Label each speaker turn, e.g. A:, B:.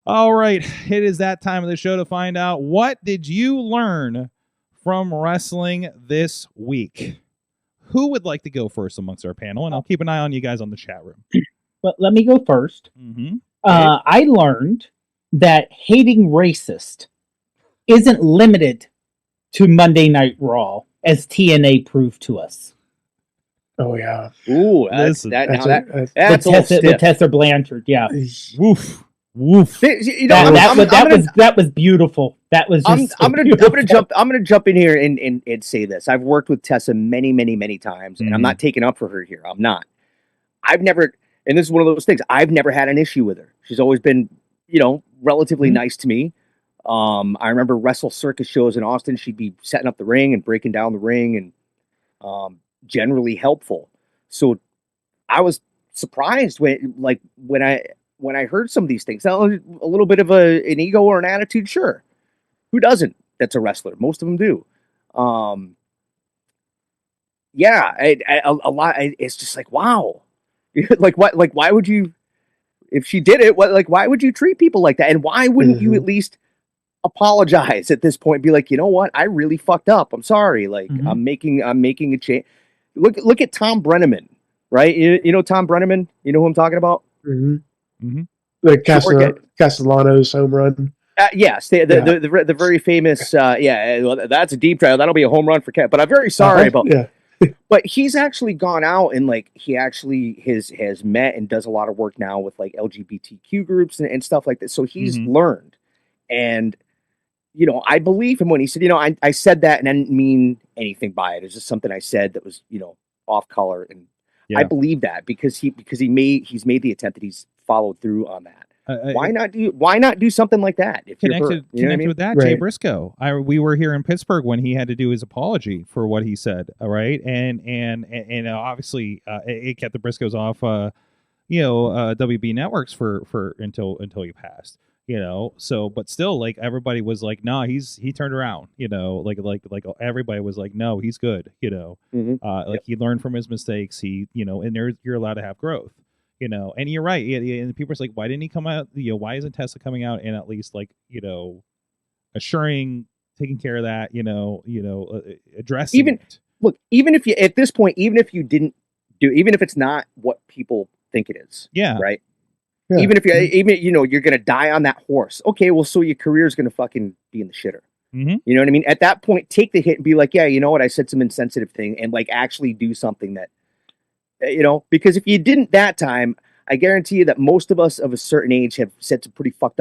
A: All right, it is that time of the show to find out what did you learn from wrestling this week. Who would like to go first amongst our panel? And I'll keep an eye on you guys on the chat room.
B: But let me go first.
A: Mm-hmm.
B: I learned that hating racist isn't limited to Monday Night Raw, as TNA proved to us.
C: Oh yeah.
D: Ooh, that's a little stiff.
B: With Tessa Blanchard, yeah.
A: Woof. Woof.
D: You know,
B: that was beautiful. That was.
D: I'm gonna jump in here and say this. I've worked with Tessa many times, and I'm not taking up for her here. I'm not. I've never, and this is one of those things. I've never had an issue with her. She's always been, relatively nice to me. I remember Wrestle Circus shows in Austin. She'd be setting up the ring and breaking down the ring, and generally helpful. So I was surprised when I heard some of these things. Now, a little bit of an ego or an attitude, sure. Who doesn't? That's a wrestler. Most of them do. A lot. It's just like, wow. Why would you? If she did it, why would you treat people like that? And why wouldn't you at least apologize at this point? Be like, you know what? I really fucked up. I'm sorry. I'm making a change. Look at Tom Brenneman, right? You know Tom Brenneman. You know who I'm talking about?
C: The Castellanos home run.
D: Yes, the very famous. That's a deep drive. That'll be a home run for Cat. But I'm very sorry about.
C: Yeah.
D: But he's actually gone out and he actually has met and does a lot of work now with LGBTQ groups and stuff like that. So he's learned, and I believe him when he said, I said that and I didn't mean anything by it. It's just something I said that was off color, and I believe that because he's made the attempt that he's followed through on that. Why not do something like that? If
A: connected with that, right. Jay Briscoe. We were here in Pittsburgh when he had to do his apology for what he said. All right, and obviously it kept the Briscoes off, WB networks for until he passed. So but still, everybody was like, nah, he turned around. Everybody was like, no, he's good. He learned from his mistakes. He and you're allowed to have growth. And you're right. And people are like, why didn't he come out? Why isn't Tessa coming out and at least assuring, taking care of that, addressing it.
D: Look, even if you, at this point, even if you didn't do, even if it's not what people think it is.
A: Yeah.
D: Right. Yeah. Even if you're going to die on that horse. Okay. Well, so your career is going to fucking be in the shitter.
A: Mm-hmm.
D: You know what I mean? At that point, take the hit and be like, yeah, you know what? I said some insensitive thing and actually do something that, because if you didn't that time, I guarantee you that most of us of a certain age have said some pretty fucked up